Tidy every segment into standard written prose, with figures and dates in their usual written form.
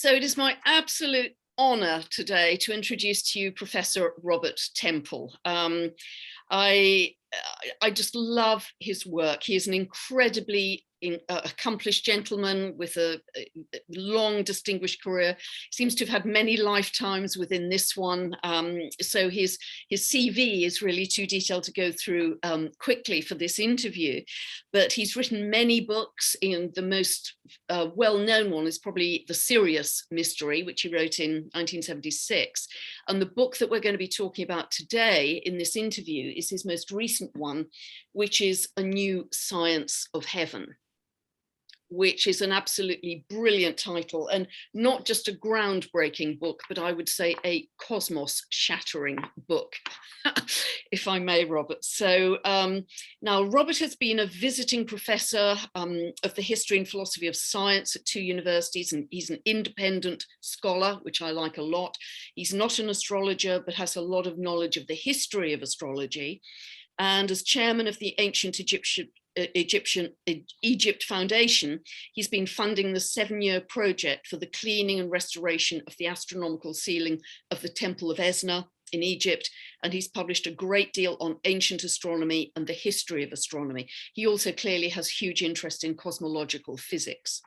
So it is my absolute honor today to introduce to you Professor Robert Temple. I just love his work. He is an incredibly accomplished gentleman with a long, distinguished career. Seems to have had many lifetimes within this one. So his CV is really too detailed to go through quickly for this interview. But he's written many books. In the most well-known one is probably The Sirius Mystery, which he wrote in 1976. And the book that we're going to be talking about today in this interview is his most recent one, which is A New Science of Heaven, which is an absolutely brilliant title, and not just a groundbreaking book, but I would say a cosmos-shattering book, if I may, Robert. So now Robert has been a visiting professor of the history and philosophy of science at 2 universities, and he's an independent scholar, which I like a lot. He's not an astrologer, but has a lot of knowledge of the history of astrology. And as chairman of the Ancient Egypt Foundation, he's been funding the 7-year project for the cleaning and restoration of the astronomical ceiling of the Temple of Esna in Egypt. And he's published a great deal on ancient astronomy and the history of astronomy. He also clearly has huge interest in cosmological physics.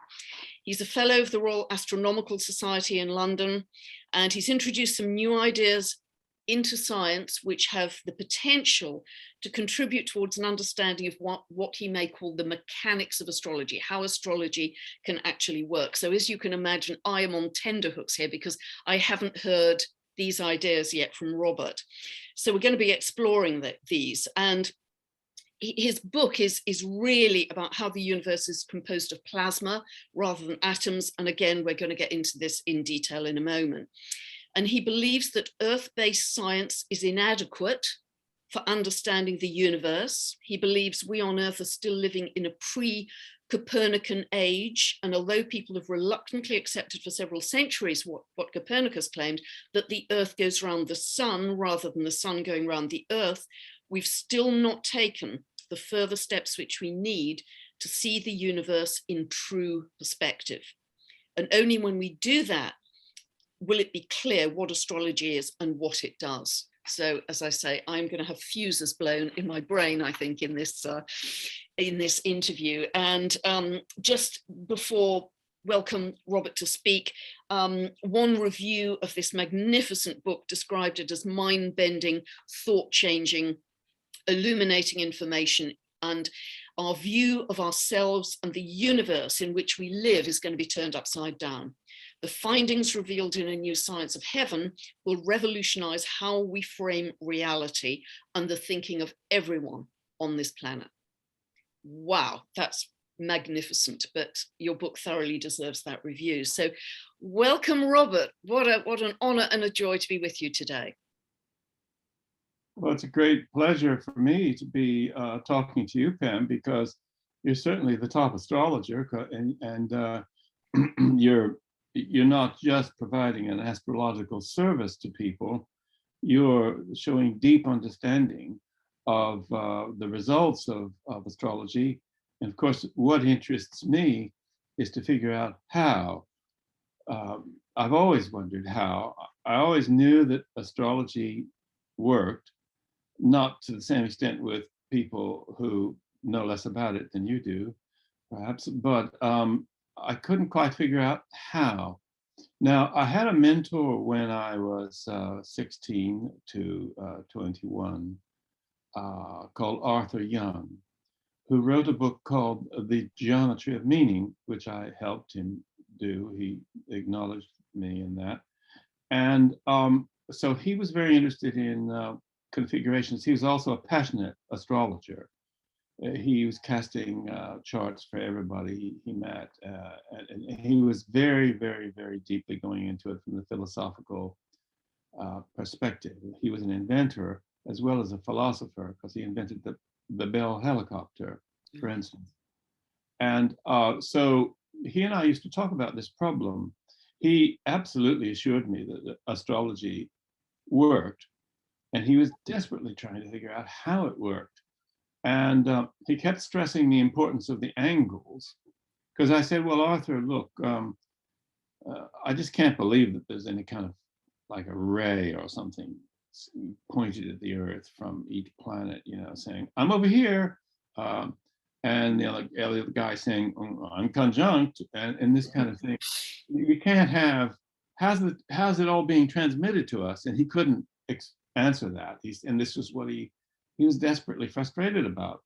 He's a fellow of the Royal Astronomical Society in London, and he's introduced some new ideas into science which have the potential to contribute towards an understanding of what he may call the mechanics of astrology, how astrology can actually work. So as you can imagine, I am on tenterhooks here because I haven't heard these ideas yet from Robert. So we're going to be exploring these. And his book is really about how the universe is composed of plasma rather than atoms. And again, we're going to get into this in detail in a moment. And he believes that Earth-based science is inadequate for understanding the universe. He believes we on Earth are still living in a pre-Copernican age. And although people have reluctantly accepted for several centuries what Copernicus claimed, that the Earth goes around the sun rather than the sun going around the Earth, we've still not taken the further steps which we need to see the universe in true perspective. And only when we do that, will it be clear what astrology is and what it does. So as I say, I'm going to have fuses blown in my brain, I think, in this interview. And just before welcome Robert to speak, one review of this magnificent book described it as mind-bending, thought-changing, illuminating information, and our view of ourselves and the universe in which we live is going to be turned upside down. The findings revealed in A New Science of Heaven will revolutionize how we frame reality and the thinking of everyone on this planet. Wow, that's magnificent, but your book thoroughly deserves that review. So welcome, Robert. What an honor and a joy to be with you today. Well, it's a great pleasure for me to be talking to you, Pam, because you're certainly the top astrologer, and you're not just providing an astrological service to people, you're showing deep understanding of the results of astrology. And of course, what interests me is to figure out how. I've always wondered how. I always knew that astrology worked, not to the same extent with people who know less about it than you do, perhaps, but I couldn't quite figure out how. Now, I had a mentor when I was 16 to 21 called Arthur Young, who wrote a book called The Geometry of Meaning, which I helped him do. He acknowledged me in that. And so he was very interested in configurations. He was also a passionate astrologer. He was casting charts for everybody he met, and he was very, very, very deeply going into it from the philosophical perspective. He was an inventor as well as a philosopher, because he invented the Bell helicopter, for instance. And so he and I used to talk about this problem. He absolutely assured me that astrology worked, and he was desperately trying to figure out how it worked. And he kept stressing the importance of the angles, because I said, well, Arthur, look, I just can't believe that there's any kind of like a ray or something pointed at the Earth from each planet, you know, saying, I'm over here. Um, and the other guy saying, oh, I'm conjunct, and this kind of thing. You can't have, how's it all being transmitted to us? And he couldn't answer that. And this was what he was desperately frustrated about.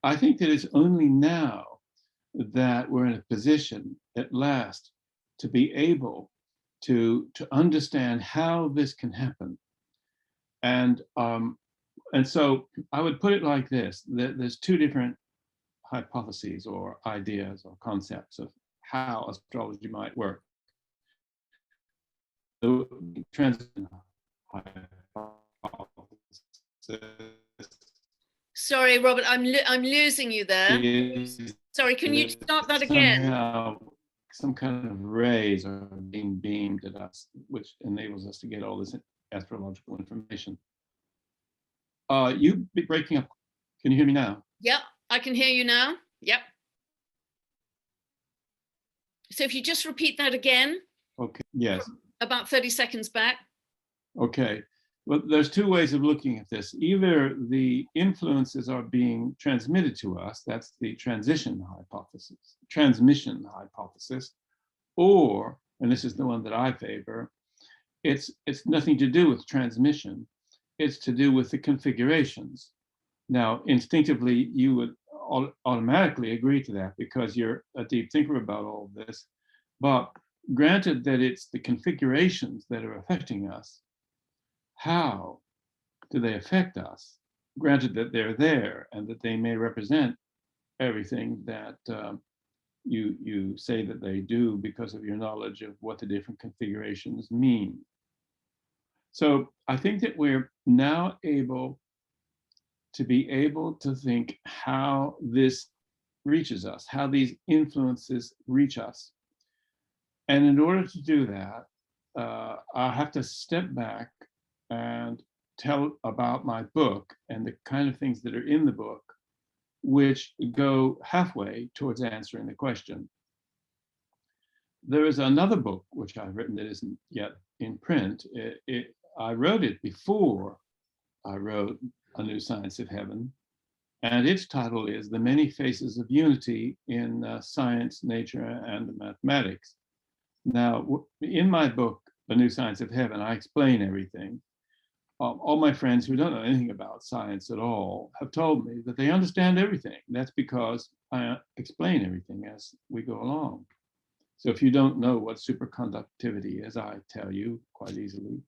I think that it's only now that we're in a position at last to be able to understand how this can happen. And so I would put it like this: there's two different hypotheses or ideas or concepts of how astrology might work. The transition hypothesis Sorry, Robert, I'm losing you there. is Sorry, can you start that again? somehow some kind of rays are being beamed at us, which enables us to get all this astrological information. You be breaking up. Can you hear me now? Yep, I can hear you now. Yep. So if you just repeat that again. Okay, yes. About 30 seconds back. Okay, well, there's two ways of looking at this. Either the influences are being transmitted to us, that's the transmission hypothesis, or, and this is the one that I favor, it's nothing to do with transmission, it's to do with the configurations. Now, instinctively, you would automatically agree to that because you're a deep thinker about all of this. But granted that it's the configurations that are affecting us, how do they affect us? Granted that they're there and that they may represent everything that you say that they do because of your knowledge of what the different configurations mean. So I think that we're now able to think how this reaches us, how these influences reach us. And in order to do that, I have to step back and tell about my book and the kind of things that are in the book, which go halfway towards answering the question. There is another book which I've written that isn't yet in print. I wrote it before I wrote A New Science of Heaven, and its title is The Many Faces of Unity in Science, Nature, and Mathematics. Now, in my book, A New Science of Heaven, I explain everything. All my friends who don't know anything about science at all have told me that they understand everything. That's because I explain everything as we go along. So if you don't know what superconductivity is, I tell you quite easily.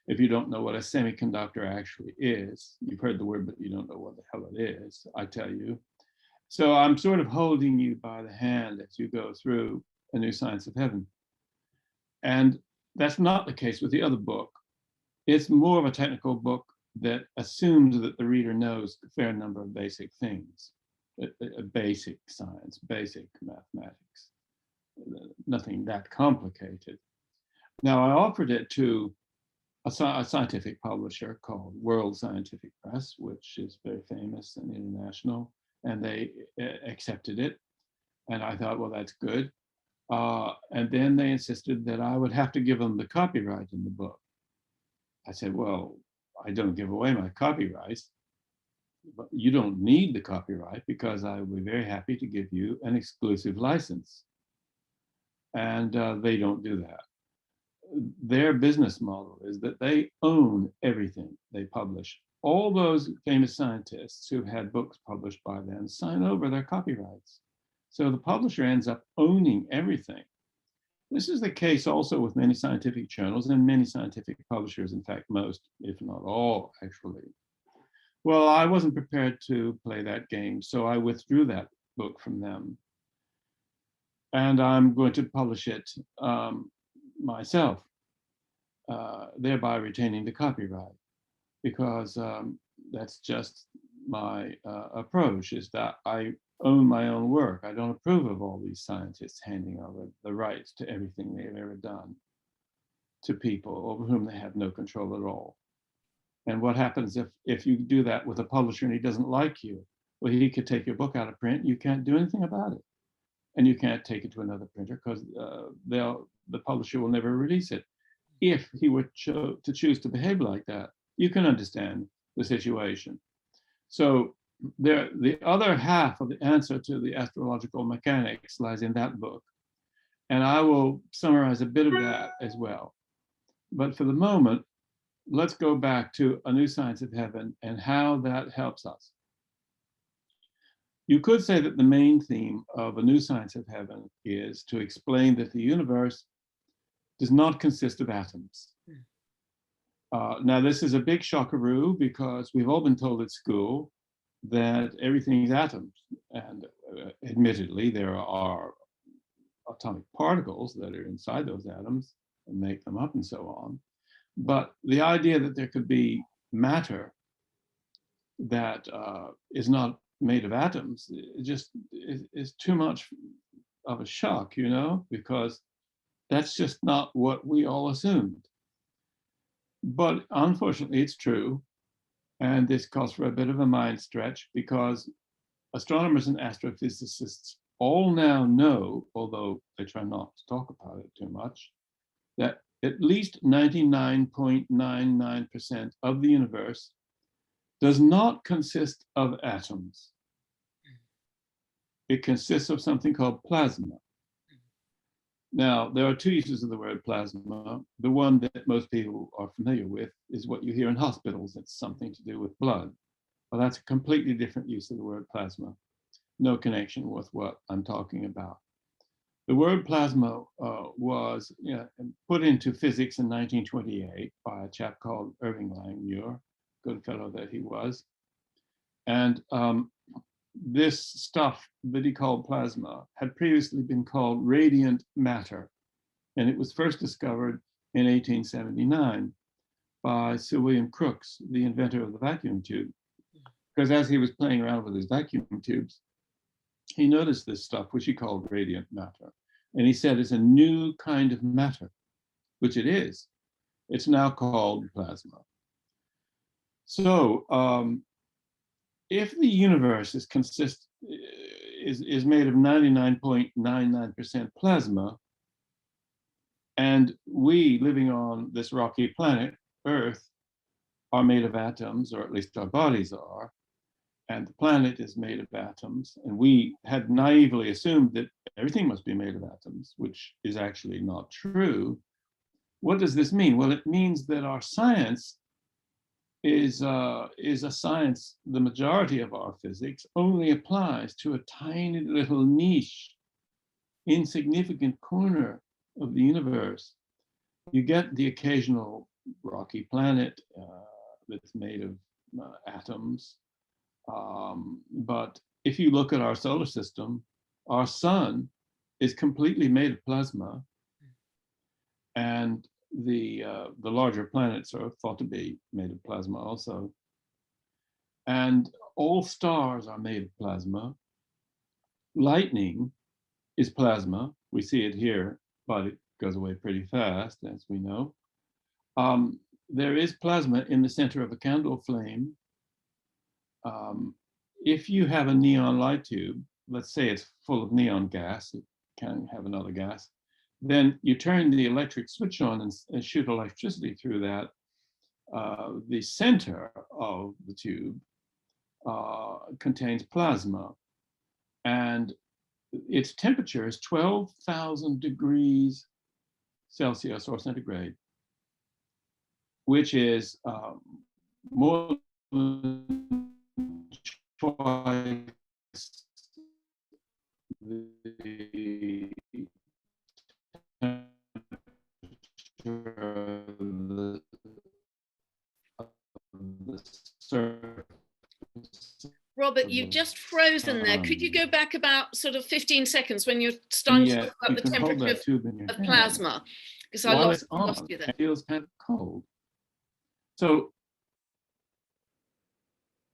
If you don't know what a semiconductor actually is, you've heard the word, but you don't know what the hell it is, I tell you. So I'm sort of holding you by the hand as you go through A New Science of Heaven. And that's not the case with the other book. It's more of a technical book that assumes that the reader knows a fair number of basic things, basic science, basic mathematics, nothing that complicated. Now, I offered it to a scientific publisher called World Scientific Press, which is very famous and international, and they accepted it. And I thought, well, that's good. And then they insisted that I would have to give them the copyright in the book. I said, well, I don't give away my copyrights, but you don't need the copyright because I would be very happy to give you an exclusive license. And they don't do that. Their business model is that they own everything they publish. All those famous scientists who've had books published by them sign over their copyrights. So the publisher ends up owning everything. This is the case also with many scientific journals and many scientific publishers, in fact, most, if not all, actually. Well, I wasn't prepared to play that game, so I withdrew that book from them. And I'm going to publish it myself, thereby retaining the copyright, because that's just my approach, is that I own my own work. I don't approve of all these scientists handing over the rights to everything they've ever done to people over whom they have no control at all. And what happens if you do that with a publisher and he doesn't like you? Well, he could take your book out of print. You can't do anything about it. and you can't take it to another printer because the publisher will never release it. If he were to choose to behave like that, you can understand the situation. So the other half of the answer to the astrological mechanics lies in that book. And I will summarize a bit of that as well. But for the moment, let's go back to A New Science of Heaven and how that helps us. You could say that the main theme of A New Science of Heaven is to explain that the universe does not consist of atoms. Now, this is a big shockaroo because we've all been told at school that everything is atoms. And admittedly, there are atomic particles that are inside those atoms and make them up and so on. But the idea that there could be matter that is not made of atoms just is too much of a shock, you know, because that's just not what we all assumed. But unfortunately, it's true. And this calls for a bit of a mind stretch because astronomers and astrophysicists all now know, although they try not to talk about it too much, that at least 99.99% of the universe does not consist of atoms. It consists of something called plasma. Now, there are two uses of the word plasma. The one that most people are familiar with is what you hear in hospitals. It's something to do with blood. Well, that's a completely different use of the word plasma. No connection with what I'm talking about. The word plasma was put into physics in 1928 by a chap called Irving Langmuir, good fellow that he was. And this stuff that he called plasma had previously been called radiant matter. And it was first discovered in 1879 by Sir William Crookes, the inventor of the vacuum tube. Because as he was playing around with his vacuum tubes, he noticed this stuff, which he called radiant matter. And he said it's a new kind of matter, which it is. It's now called plasma. So if the universe is made of 99.99% plasma, and we living on this rocky planet, Earth, are made of atoms, or at least our bodies are, and the planet is made of atoms, and we had naively assumed that everything must be made of atoms, which is actually not true. What does this mean? Well, it means that our science is a science, the majority of our physics only applies to a tiny little niche, insignificant corner of the universe. You get the occasional rocky planet that's made of atoms. But if you look at our solar system, our sun is completely made of plasma. And the larger planets are thought to be made of plasma also. And all stars are made of plasma. Lightning is plasma. We see it here, but it goes away pretty fast, as we know. There is plasma in the center of a candle flame. If you have a neon light tube, let's say it's full of neon gas, it can have another gas, then you turn the electric switch on and shoot electricity through that. The center of the tube contains plasma, and its temperature is 12,000 degrees Celsius or centigrade, which is more than twice the Robert, you've just frozen there. Could you go back about sort of 15 seconds when you're starting to talk about the temperature of plasma? Because I lost you there. It feels kind of cold. So,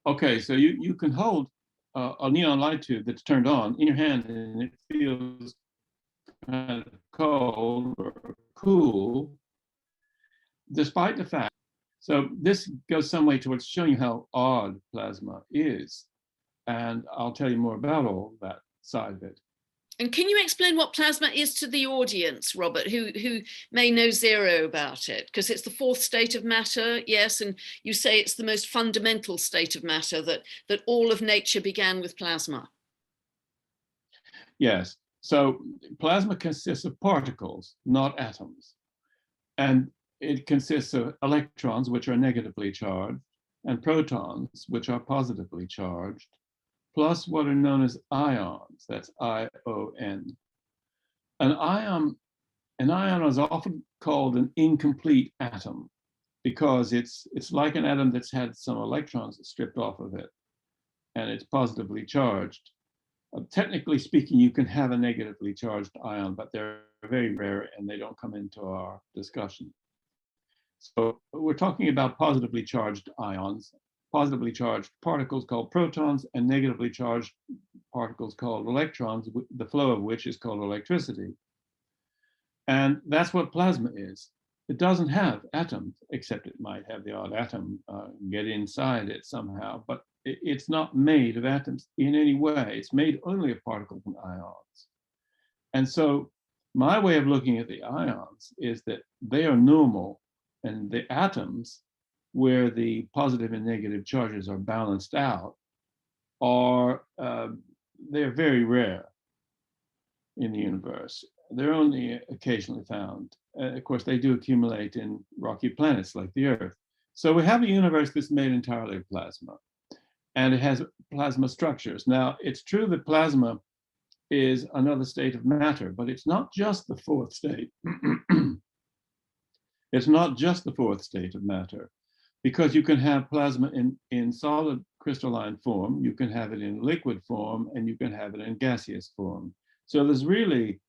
okay, so you can hold a neon light tube that's turned on in your hand and it feels kind of cold or cool, despite the fact. So this goes some way towards showing you how odd plasma is. And I'll tell you more about all that side of it. And can you explain what plasma is to the audience, Robert, who may know zero about it? Because it's the fourth state of matter, yes, and you say it's the most fundamental state of matter, that all of nature began with plasma. Yes. So plasma consists of particles, not atoms. And it consists of electrons, which are negatively charged, and protons, which are positively charged, plus what are known as ions. That's I-O-N. An ion, an ion is often called an incomplete atom because it's like an atom that's had some electrons stripped off of it, and it's positively charged. Technically speaking, you can have a negatively charged ion, but they're very rare and they don't come into our discussion. So we're talking about positively charged ions, positively charged particles called protons, and negatively charged particles called electrons, the flow of which is called electricity. And that's what plasma is. It doesn't have atoms, except it might have the odd atom get inside it somehow, but it's not made of atoms in any way. It's made only of particles and ions. And so my way of looking at the ions is that they are normal, and the atoms, where the positive and negative charges are balanced out, are they're very rare in the universe. They're only occasionally found. Of course, they do accumulate in rocky planets like the Earth. So we have a universe that's made entirely of plasma, and it has plasma structures. Now, it's true that plasma is another state of matter, but it's not just the fourth state. It's not just the fourth state of matter, because you can have plasma in solid crystalline form, you can have it in liquid form, and you can have it in gaseous form. So there's really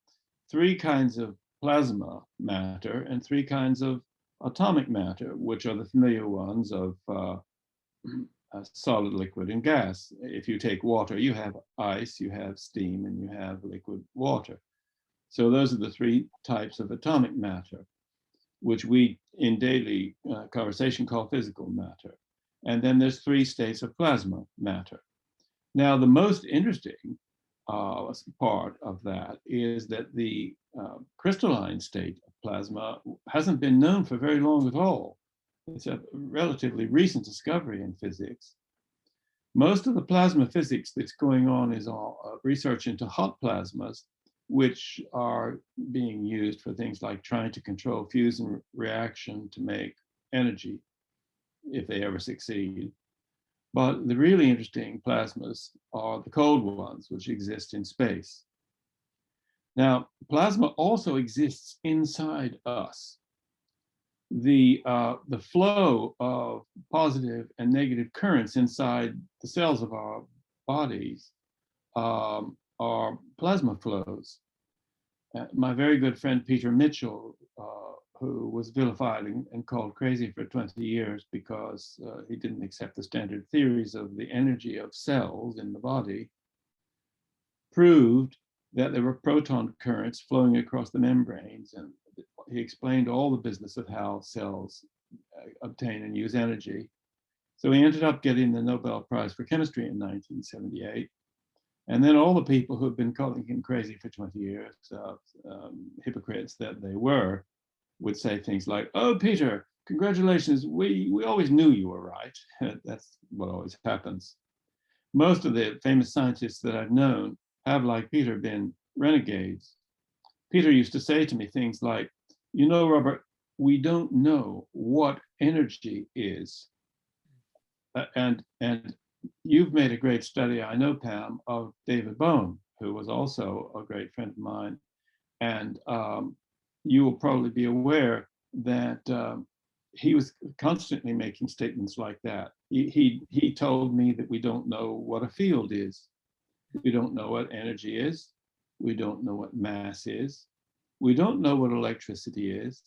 three kinds of plasma matter and three kinds of atomic matter, which are the familiar ones of solid, liquid, and gas. If you take water, you have ice, you have steam, and you have liquid water. So those are the three types of atomic matter, which we in daily conversation call physical matter. And then there's three states of plasma matter. Now, the most interesting part of that is that the crystalline state of plasma hasn't been known for very long at all. It's a relatively recent discovery in physics. Most of the plasma physics that's going on is all research into hot plasmas, which are being used for things like trying to control fusion reaction to make energy, if they ever succeed. But the really interesting plasmas are the cold ones, which exist in space. Now, plasma also exists inside us. The flow of positive and negative currents inside the cells of our bodies are plasma flows. My very good friend Peter Mitchell, who was vilified and called crazy for 20 years because he didn't accept the standard theories of the energy of cells in the body, proved that there were proton currents flowing across the membranes, and he explained all the business of how cells obtain and use energy. So he ended up getting the Nobel Prize for Chemistry in 1978. And then all the people who've been calling him crazy for 20 years, hypocrites that they were, would say things like, "Oh, Peter, congratulations, we always knew you were right." That's what always happens. Most of the famous scientists that I've known have, like Peter, been renegades. Peter used to say to me things like, "You know, Robert, we don't know what energy is." And you've made a great study, I know, Pam, of David Bohm, who was also a great friend of mine. And you will probably be aware that he was constantly making statements like that. He told me that we don't know what a field is. We don't know what energy is. We don't know what mass is. We don't know what electricity is.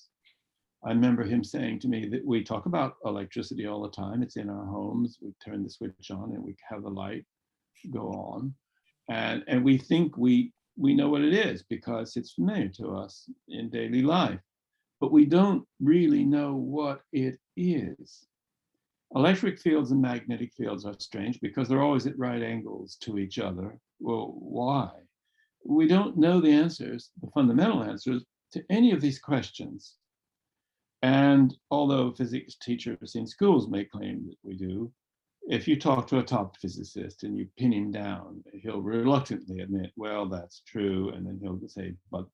I remember him saying to me that we talk about electricity all the time. It's in our homes. We turn the switch on and we have the light go on. And we think we know what it is because it's familiar to us in daily life. But we don't really know what it is. Electric fields and magnetic fields are strange because they're always at right angles to each other. Well, why? we don't know the answers, the fundamental answers to any of these questions. And although physics teachers in schools may claim that we do, if you talk to a top physicist and you pin him down, he'll reluctantly admit, well, that's true. And then he'll say, but.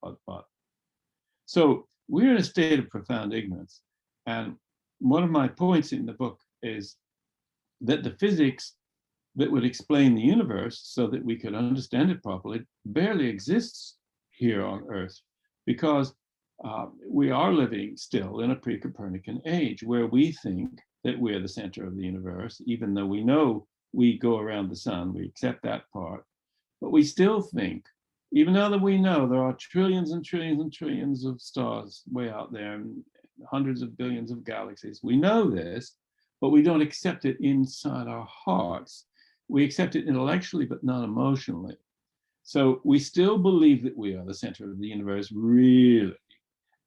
So we're in a state of profound ignorance. And one of my points in the book is that the physics that would explain the universe so that we could understand it properly barely exists here on Earth, because we are living still in a pre-Copernican age where we think that we're the center of the universe, even though we know we go around the sun, we accept that part, but we still think, even though that we know there are trillions and trillions and trillions of stars way out there and hundreds of billions of galaxies, we know this, but we don't accept it inside our hearts. We accept it intellectually, but not emotionally. So we still believe that we are the center of the universe, really.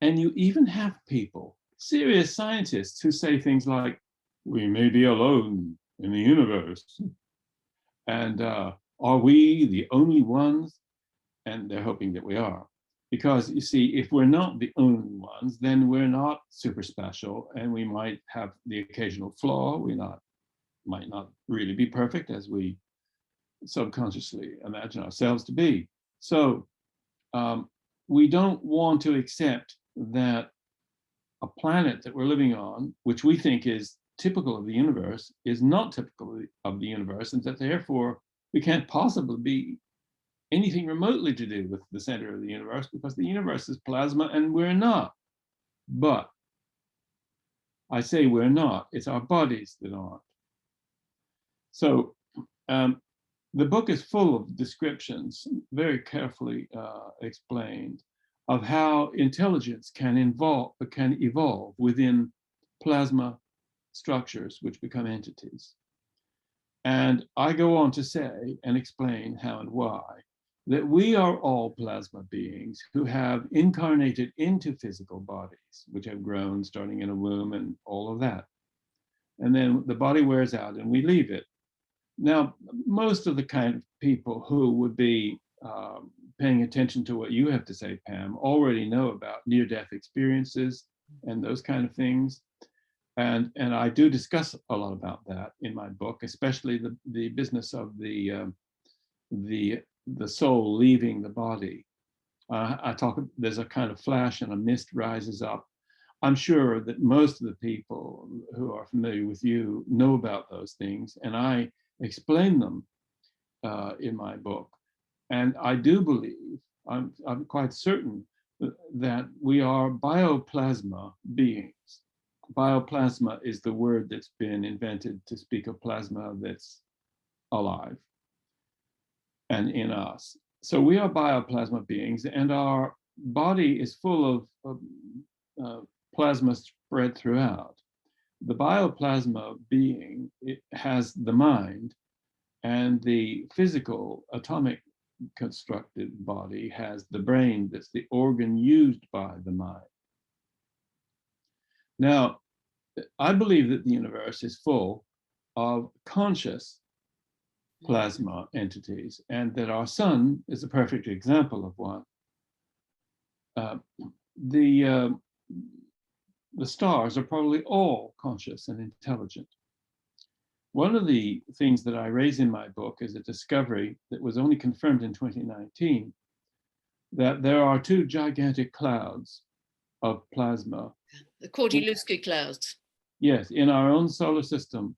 And you even have people, serious scientists, who say things like, we may be alone in the universe. And are we the only ones? And they're hoping that we are. Because you see, if we're not the only ones, then we're not super special, and we might have the occasional flaw. We might not really be perfect as we subconsciously imagine ourselves to be. So we don't want to accept that a planet that we're living on, which we think is typical of the universe, is not typical of the universe, and that therefore we can't possibly be anything remotely to do with the center of the universe, because the universe is plasma and we're not. But I say we're not, it's our bodies that aren't. So the book is full of descriptions, very carefully explained, of how intelligence can evolve within plasma structures which become entities. And I go on to say and explain how and why that we are all plasma beings who have incarnated into physical bodies, which have grown starting in a womb and all of that. And then the body wears out and we leave it. Now, most of the kind of people who would be paying attention to what you have to say, Pam, already know about near-death experiences and those kind of things. And I do discuss a lot about that in my book, especially the business of the soul leaving the body. There's a kind of flash and a mist rises up. I'm sure that most of the people who are familiar with you know about those things, and I explain them in my book. And I do believe, I'm quite certain that we are bioplasma beings. Bioplasma is the word that's been invented to speak of plasma that's alive and in us. So we are bioplasma beings, and our body is full of plasma spread throughout. The bioplasma being, it has the mind, and the physical atomic constructed body has the brain, that's the organ used by the mind. Now, I believe that the universe is full of conscious plasma entities, and that our sun is a perfect example of one. The stars are probably all conscious and intelligent. One of the things that I raise in my book is a discovery that was only confirmed in 2019, that there are two gigantic clouds of plasma. The Cordyluscu clouds. Yes, in our own solar system,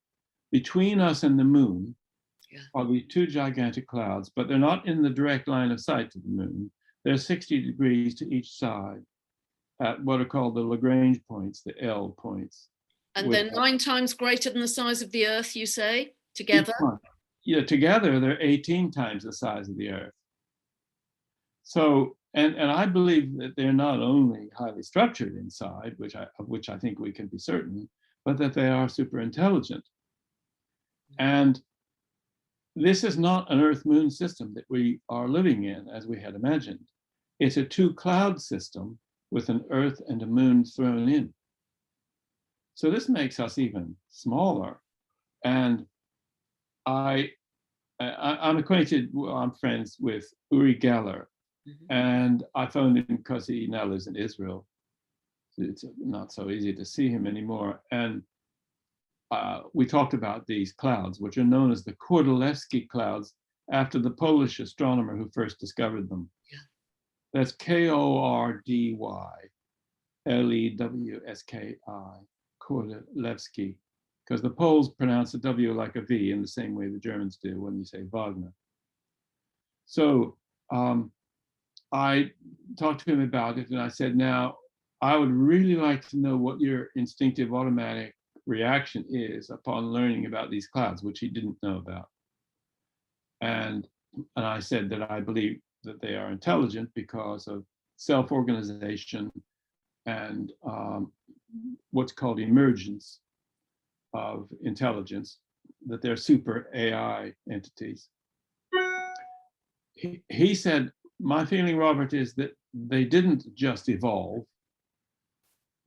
between us and the moon, are these two gigantic clouds, but they're not in the direct line of sight to the moon. They're 60 degrees to each side at what are called the Lagrange points, the L points. And they're 9 times greater than the size of the Earth, you say, together? Yeah, together they're 18 times the size of the Earth. So, and I believe that they're not only highly structured inside, of which I think we can be certain, but that they are super intelligent. And this is not an Earth-Moon system that we are living in as we had imagined. It's a 2-cloud system with an Earth and a Moon thrown in. So this makes us even smaller. And I'm friends with Uri Geller, Mhm. And I phoned him because he now lives in Israel. It's not so easy to see him anymore. And we talked about these clouds, which are known as the Kordylewski clouds, after the Polish astronomer who first discovered them. Yeah. That's Kordylewski, Kordylewski, because the Poles pronounce a W like a V in the same way the Germans do when you say Wagner. So I talked to him about it, and I said, now, I would really like to know what your instinctive automatic reaction is upon learning about these clouds, which he didn't know about. And I said that I believe that they are intelligent because of self-organization and what's called emergence of intelligence, that they're super AI entities. He said, my feeling, Robert, is that they didn't just evolve,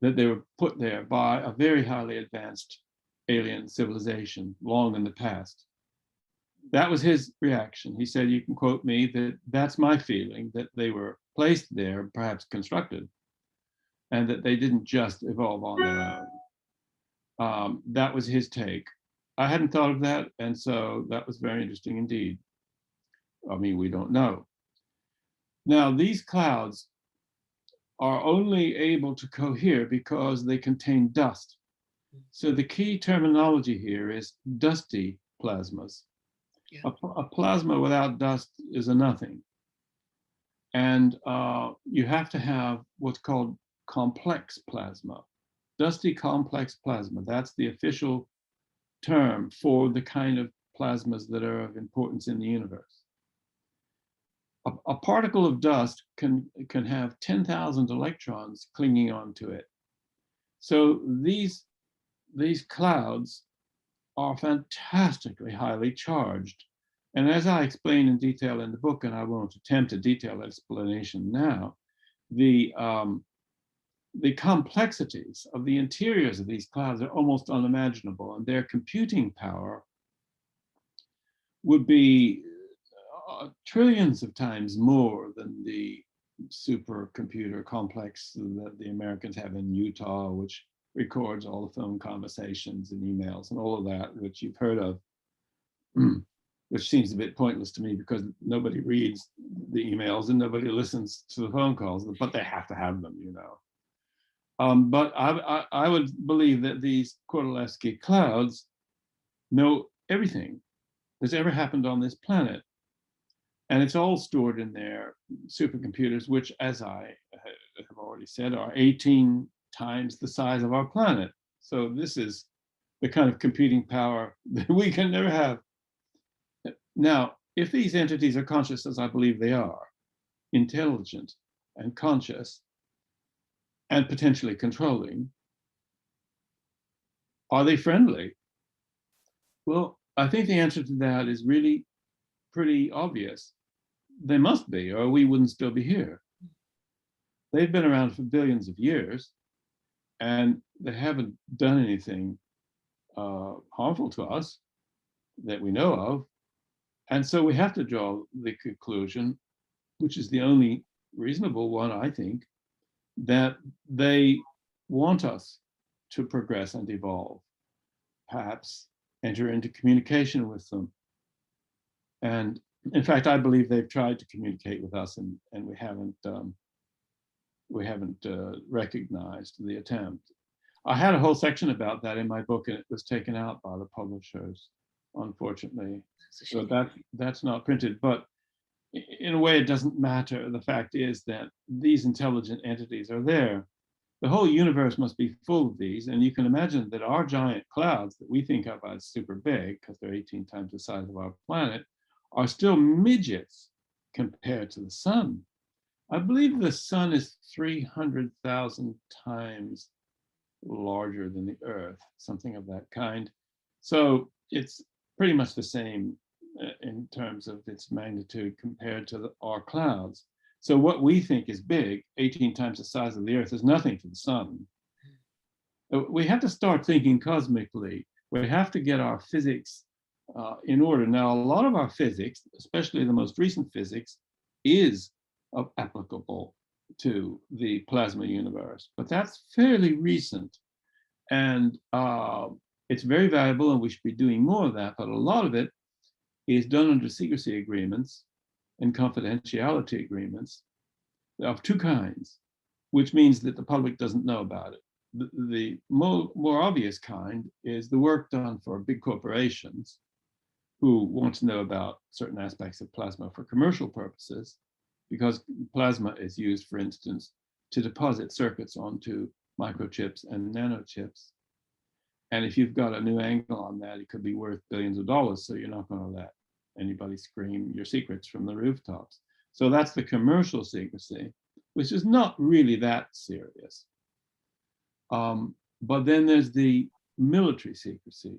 that they were put there by a very highly advanced alien civilization long in the past. That was his reaction. He said, you can quote me, that that's my feeling, that they were placed there, perhaps constructed, and that they didn't just evolve on their own. That was his take. I hadn't thought of that, and so that was very interesting indeed. I mean, we don't know. Now, these clouds are only able to cohere because they contain dust. So the key terminology here is dusty plasmas. Yeah. A plasma without dust is a nothing. And you have to have what's called complex plasma. Dusty complex plasma, that's the official term for the kind of plasmas that are of importance in the universe. A particle of dust can have 10,000 electrons clinging onto it. So these clouds are fantastically highly charged. And as I explain in detail in the book, and I won't attempt a detailed explanation now, the complexities of the interiors of these clouds are almost unimaginable, and their computing power would be trillions of times more than the supercomputer complex that the Americans have in Utah, which records all the phone conversations and emails and all of that, which you've heard of, which seems a bit pointless to me because nobody reads the emails and nobody listens to the phone calls, but they have to have them, you know. But I would believe that these Kordylewski clouds know everything that's ever happened on this planet. And it's all stored in their supercomputers, which, as I have already said, are 18 times the size of our planet. So this is the kind of computing power that we can never have. Now, if these entities are conscious, as I believe they are, intelligent and conscious, and potentially controlling, are they friendly? Well, I think the answer to that is really pretty obvious. They must be, or we wouldn't still be here. They've been around for billions of years, and they haven't done anything harmful to us that we know of. And so we have to draw the conclusion, which is the only reasonable one, I think, that they want us to progress and evolve, perhaps enter into communication with them. And in fact, I believe they've tried to communicate with us, and we haven't recognized the attempt. I had a whole section about that in my book, and it was taken out by the publishers, unfortunately. So that's not printed. But in a way, it doesn't matter. The fact is that these intelligent entities are there. The whole universe must be full of these, and you can imagine that our giant clouds that we think of as super big, because they're 18 times the size of our planet, are still midgets compared to the sun. I believe the sun is 300,000 times larger than the Earth, something of that kind. So it's pretty much the same in terms of its magnitude compared to our clouds. So what we think is big, 18 times the size of the Earth, is nothing to the sun. We have to start thinking cosmically. We have to get our physics in order. Now, a lot of our physics, especially the most recent physics, is applicable to the plasma universe. But that's fairly recent. And it's very valuable, and we should be doing more of that. But a lot of it is done under secrecy agreements and confidentiality agreements of two kinds, which means that the public doesn't know about it. The more obvious kind is the work done for big corporations who want to know about certain aspects of plasma for commercial purposes, because plasma is used, for instance, to deposit circuits onto microchips and nanochips. And if you've got a new angle on that, it could be worth billions of dollars. So you're not going to let anybody scream your secrets from the rooftops. So that's the commercial secrecy, which is not really that serious. But then there's the military secrecy.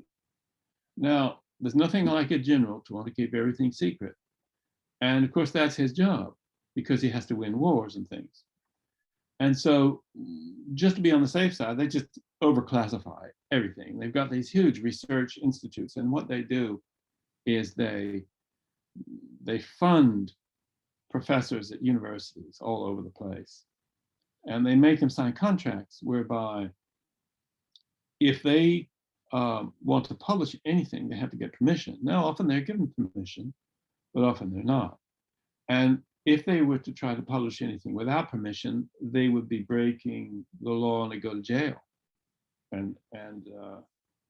Now, there's nothing like a general to want to keep everything secret. And of course, that's his job, because he has to win wars and things. And so just to be on the safe side, they just overclassify everything. They've got these huge research institutes, and what they do is they fund professors at universities all over the place. And they make them sign contracts whereby if they want to publish anything, they have to get permission. Now, often they're given permission, but often they're not. And if they were to try to publish anything without permission, they would be breaking the law and they go to jail. And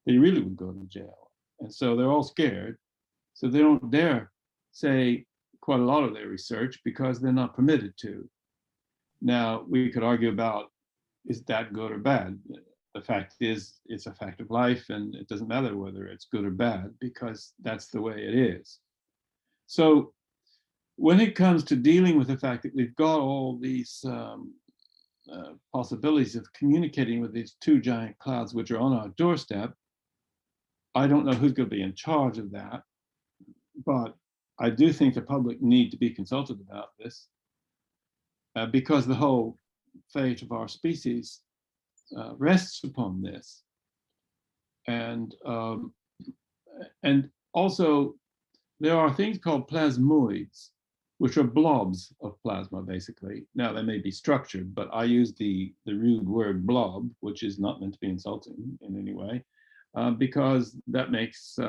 they really would go to jail. And so they're all scared. So they don't dare say quite a lot of their research because they're not permitted to. Now, we could argue about, is that good or bad? The fact is, it's a fact of life, and it doesn't matter whether it's good or bad, because that's the way it is. So when it comes to dealing with the fact that we've got all these possibilities of communicating with these two giant clouds which are on our doorstep, I don't know who's going to be in charge of that, but I do think the public need to be consulted about this, because the whole fate of our species rests upon this. And also, there are things called plasmoids, which are blobs of plasma, basically. Now, they may be structured, but I use the rude word blob, which is not meant to be insulting in any way, because that makes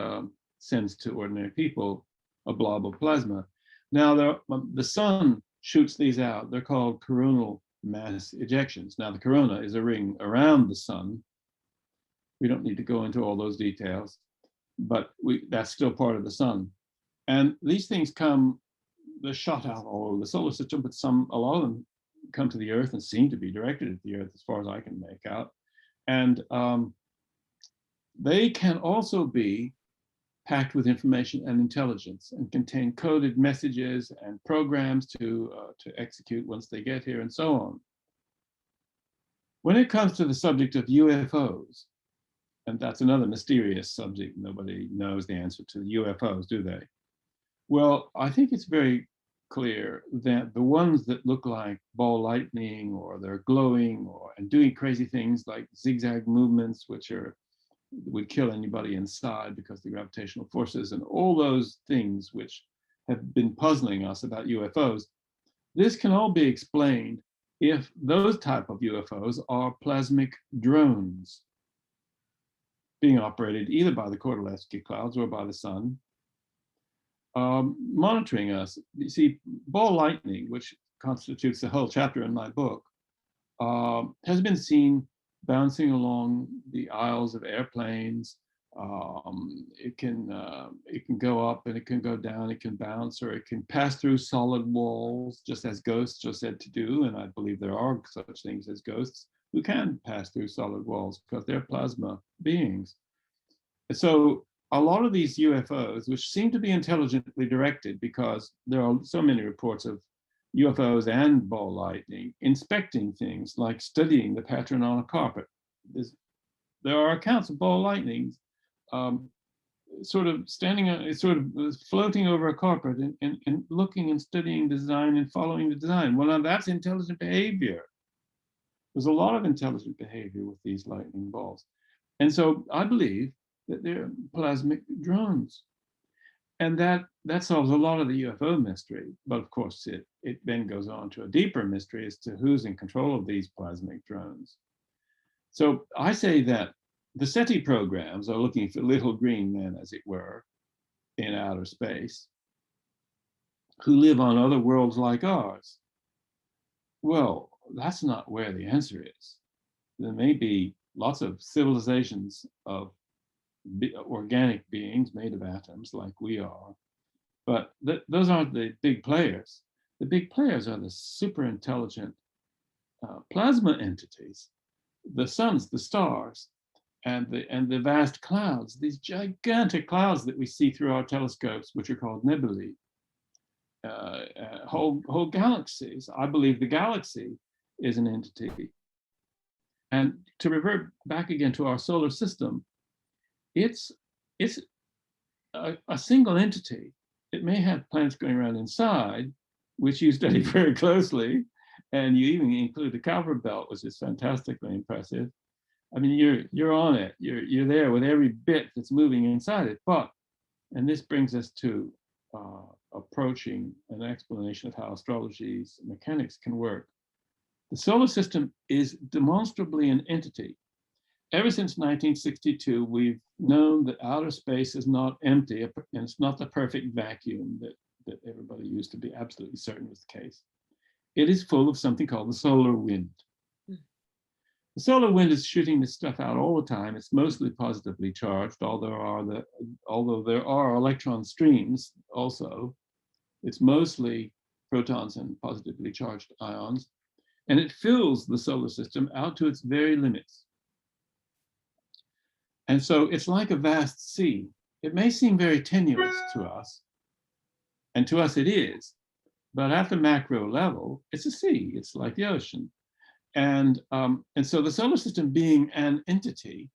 sense to ordinary people, a blob of plasma. Now, the sun shoots these out. They're called coronal mass ejections. Now, the corona is a ring around the sun. We don't need to go into all those details, but that's still part of the sun. And these things come, they're shot out all over the solar system, but a lot of them come to the Earth and seem to be directed at the Earth as far as I can make out. And they can also be packed with information and intelligence and contain coded messages and programs to execute once they get here and so on. When it comes to the subject of UFOs, and that's another mysterious subject, nobody knows the answer to the UFOs, do they? Well, I think it's very clear that the ones that look like ball lightning, or they're glowing, and doing crazy things like zigzag movements, which would kill anybody inside because the gravitational forces and all those things which have been puzzling us about UFOs, this can all be explained if those type of UFOs are plasmic drones being operated either by the Kordylewski clouds or by the sun, monitoring us. You see, ball lightning, which constitutes the whole chapter in my book, has been seen bouncing along the aisles of airplanes. It can go up and it can go down, it can bounce, or it can pass through solid walls, just as ghosts are said to do. And I believe there are such things as ghosts who can pass through solid walls because they're plasma beings. So a lot of these UFOs, which seem to be intelligently directed, because there are so many reports of UFOs and ball lightning inspecting things like studying the pattern on a carpet. There are accounts of ball lightnings sort of floating over a carpet and looking and studying design and following the design. Well, now that's intelligent behavior. There's a lot of intelligent behavior with these lightning balls. And so I believe that they're plasmic drones. and that solves a lot of the UFO mystery. But of course, it then goes on to a deeper mystery as to who's in control of these plasmic drones. So I say that the SETI programs are looking for little green men, as it were, in outer space, who live on other worlds like ours. Well, that's not where the answer is. There may be lots of civilizations of organic beings made of atoms like we are, but those aren't the big players. The big players are the super intelligent plasma entities, the suns, the stars, and the vast clouds, these gigantic clouds that we see through our telescopes, which are called nebulae. Whole galaxies. I believe the galaxy is an entity. And to revert back again to our solar system, it's a single entity. It may have planets going around inside, which you study very closely, and you even include the Kuiper belt, which is fantastically impressive. I mean, you're on it. You're there with every bit that's moving inside it. But, and this brings us to approaching an explanation of how astrology's mechanics can work. The solar system is demonstrably an entity. Ever since 1962, we've known that outer space is not empty, and it's not the perfect vacuum that everybody used to be absolutely certain was the case. It is full of something called the solar wind. The solar wind is shooting this stuff out all the time. It's mostly positively charged, although there are electron streams also. It's mostly protons and positively charged ions, and it fills the solar system out to its very limits. And so it's like a vast sea. It may seem very tenuous to us, and to us it is, but at the macro level, it's a sea. It's like the ocean. And so the solar system, being an entity,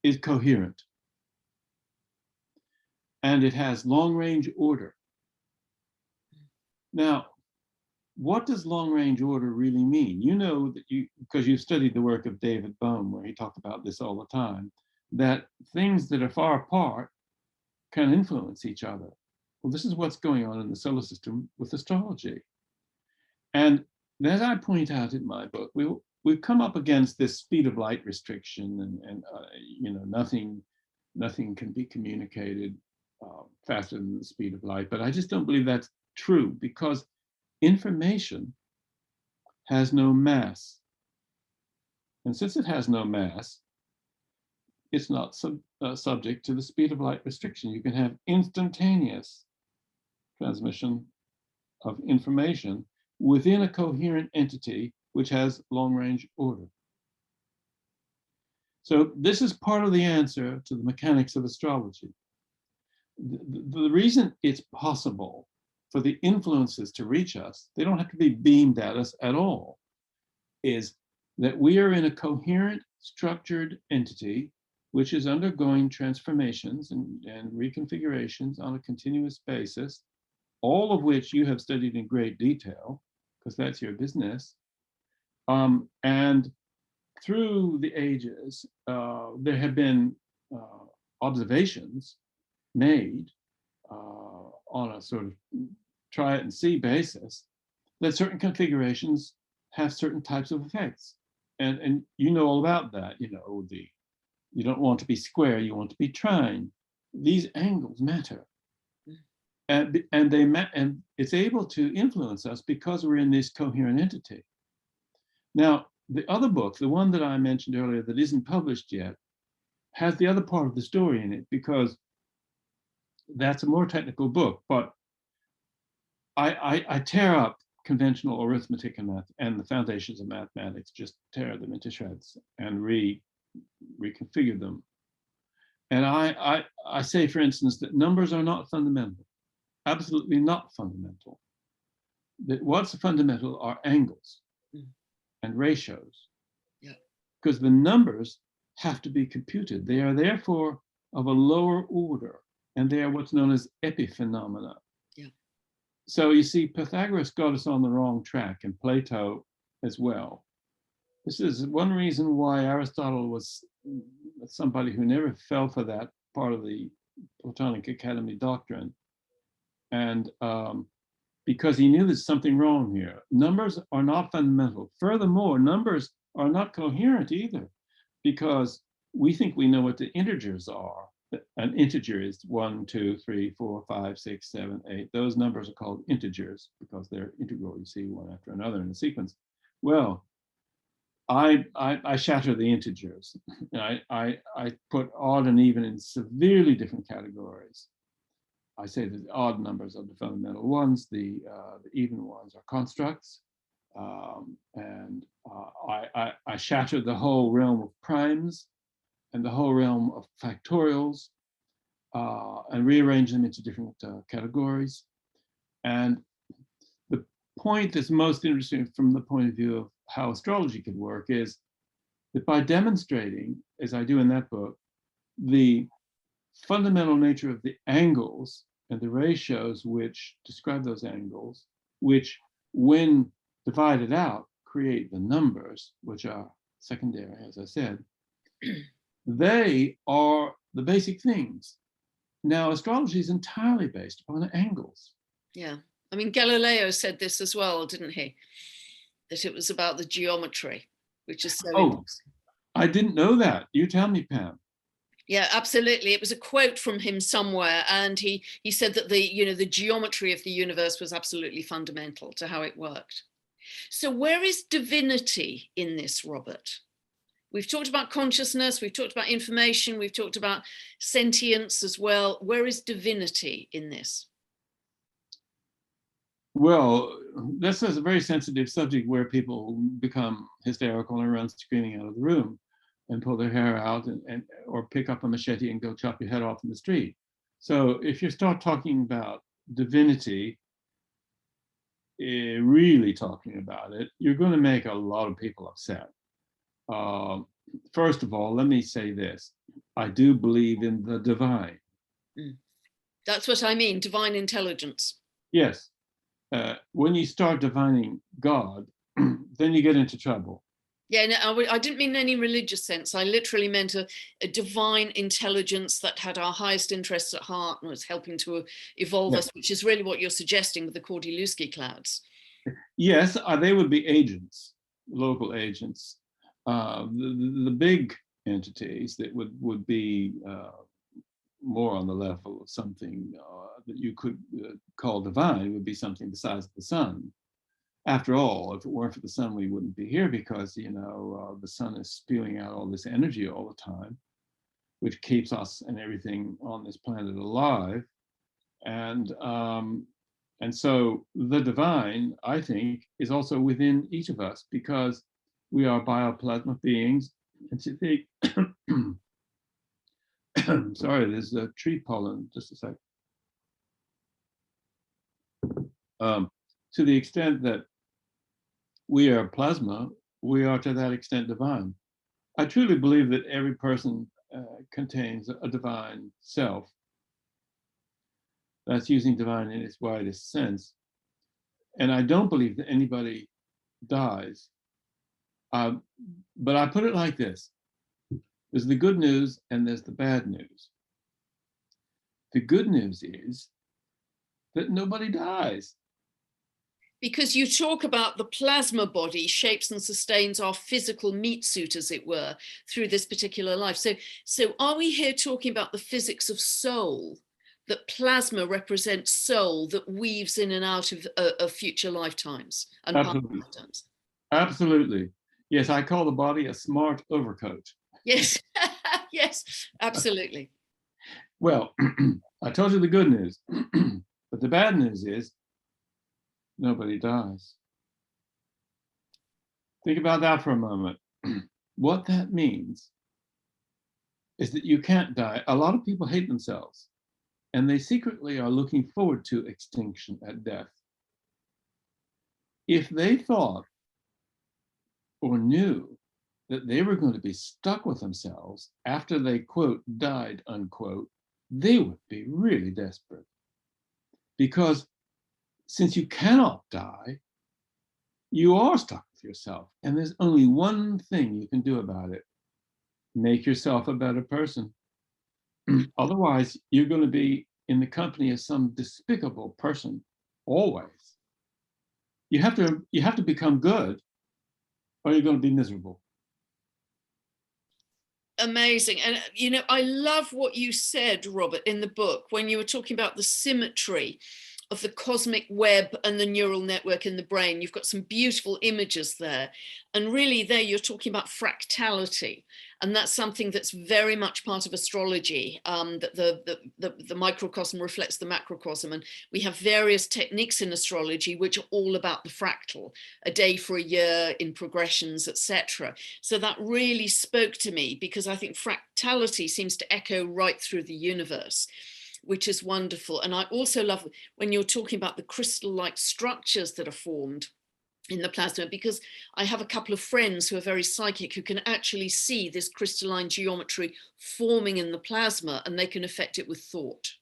is coherent. And it has long-range order. Now, what does long-range order really mean? You know that because you've studied the work of David Bohm, where he talked about this all the time, that things that are far apart can influence each other. Well, this is what's going on in the solar system with astrology. And as I point out in my book, we've come up against this speed of light restriction, and nothing can be communicated faster than the speed of light. But I just don't believe that's true, because information has no mass. And since it has no mass, it's not subject to the speed of light restriction. You can have instantaneous transmission of information within a coherent entity which has long-range order. So this is part of the answer to the mechanics of astrology. The reason it's possible for the influences to reach us, they don't have to be beamed at us at all, is that we are in a coherent, structured entity which is undergoing transformations and reconfigurations on a continuous basis, all of which you have studied in great detail, because that's your business. And through the ages, there have been observations made on a sort of try it and see basis that certain configurations have certain types of effects. And you know all about that. You don't want to be square, you want to be trine. These angles matter. And it's able to influence us because we're in this coherent entity. Now, the other book, the one that I mentioned earlier that isn't published yet, has the other part of the story in it, because that's a more technical book. But I tear up conventional arithmetic and the foundations of mathematics, just tear them into shreds and reconfigure them. And I say, for instance, that numbers are not fundamental. Absolutely not fundamental. That what's fundamental are angles and ratios. Yeah. Because the numbers have to be computed. They are therefore of a lower order, and they are what's known as epiphenomena. Yeah. So you see, Pythagoras got us on the wrong track, and Plato as well. This is one reason why Aristotle was somebody who never fell for that part of the Platonic Academy doctrine. And because he knew there's something wrong here. Numbers are not fundamental. Furthermore, numbers are not coherent either, because we think we know what the integers are. An integer is 1, 2, 3, 4, 5, 6, 7, 8. Those numbers are called integers because they're integral, you see, one after another in a sequence. Well, I shatter the integers. I put odd and even in severely different categories. I say that the odd numbers are the fundamental ones, the even ones are constructs. I shatter the whole realm of primes and the whole realm of factorials and rearrange them into different categories. And the point that's most interesting from the point of view of how astrology could work is that by demonstrating, as I do in that book, the fundamental nature of the angles and the ratios which describe those angles, which when divided out create the numbers, which are secondary, as I said, they are the basic things. Now, astrology is entirely based upon angles. Yeah. I mean, Galileo said this as well, didn't he? That it was about the geometry, which is so interesting. I didn't know that. You tell me, Pam. Yeah, absolutely. It was a quote from him somewhere, and he said that the geometry of the universe was absolutely fundamental to how it worked. So where is divinity in this, Robert? We've talked about consciousness, we've talked about information, we've talked about sentience as well. Where is divinity in this? Well, this is a very sensitive subject where people become hysterical and run screaming out of the room and pull their hair out or pick up a machete and go chop your head off in the street. So if you start talking about divinity, really talking about it, you're going to make a lot of people upset. First of all, let me say this. I do believe in the divine. That's what I mean, divine intelligence. Yes. When you start divining God, then you get into trouble. Yeah, no, I didn't mean any religious sense. I literally meant a divine intelligence that had our highest interests at heart and was helping to evolve us, which is really what you're suggesting with the Kordylewski clouds. Yes, they would be agents, local agents. The big entities that would be more on the level of something that you could call divine would be something the size of the sun. After all, if it weren't for the sun, we wouldn't be here because, the sun is spewing out all this energy all the time, which keeps us and everything on this planet alive. And so the divine, I think, is also within each of us because we are bioplasma beings. And to think, sorry, there's a tree pollen, just a sec. To the extent that we are plasma, we are to that extent divine. I truly believe that every person contains a divine self. That's using divine in its widest sense. And I don't believe that anybody dies. But I put it like this. There's the good news and there's the bad news. The good news is that nobody dies. Because you talk about the plasma body shapes and sustains our physical meat suit, as it were, through this particular life. So are we here talking about the physics of soul, that plasma represents soul that weaves in and out of future lifetimes and Absolutely. past lifetimes? Absolutely. Yes, I call the body a smart overcoat. Yes, yes, absolutely. Well, I told you the good news, but the bad news is nobody dies. Think about that for a moment. What that means is that you can't die. A lot of people hate themselves, and they secretly are looking forward to extinction at death. If they thought or knew that they were going to be stuck with themselves after they, quote, died, unquote, they would be really desperate. Because since you cannot die, you are stuck with yourself. And there's only one thing you can do about it. Make yourself a better person. Otherwise, you're going to be in the company of some despicable person always. You have to become good, or you're going to be miserable. Amazing. And, you know, I love what you said, Robert, in the book when you were talking about the symmetry of the cosmic web and the neural network in the brain. You've got some beautiful images there. And really there you're talking about fractality. And that's something that's very much part of astrology, that the microcosm reflects the macrocosm. And we have various techniques in astrology which are all about the fractal, a day for a year in progressions, etc. So that really spoke to me because I think fractality seems to echo right through the universe, which is wonderful. And I also love when you're talking about the crystal-like structures that are formed in the plasma, because I have a couple of friends who are very psychic who can actually see this crystalline geometry forming in the plasma, and they can affect it with thought.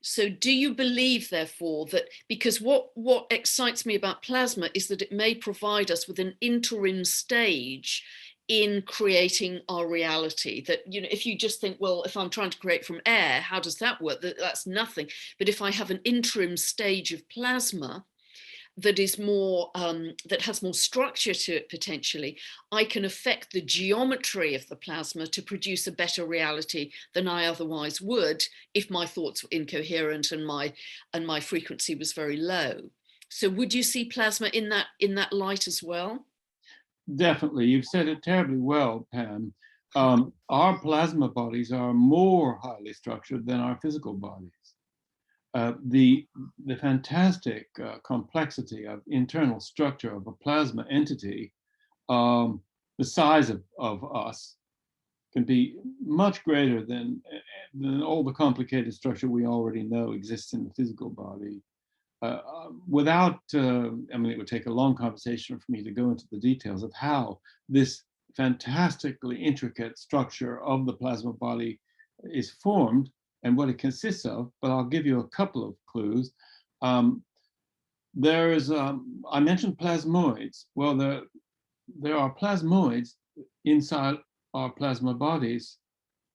So do you believe, therefore, that because what excites me about plasma is that it may provide us with an interim stage in creating our reality, that, you know, if you just think, well, if I'm trying to create from air, how does that work? That's nothing. But if I have an interim stage of plasma that is more, that has more structure to it potentially, I can affect the geometry of the plasma to produce a better reality than I otherwise would if my thoughts were incoherent and my frequency was very low. So would you see plasma in that light as well? Definitely, you've said it terribly well, Pam. Our plasma bodies are more highly structured than our physical bodies. The fantastic complexity of internal structure of a plasma entity, the size of us, can be much greater than all the complicated structure we already know exists in the physical body. Without, I mean, it would take a long conversation for me to go into the details of how this fantastically intricate structure of the plasma body is formed and what it consists of, but I'll give you a couple of clues. I mentioned plasmoids. Well, there are plasmoids inside our plasma bodies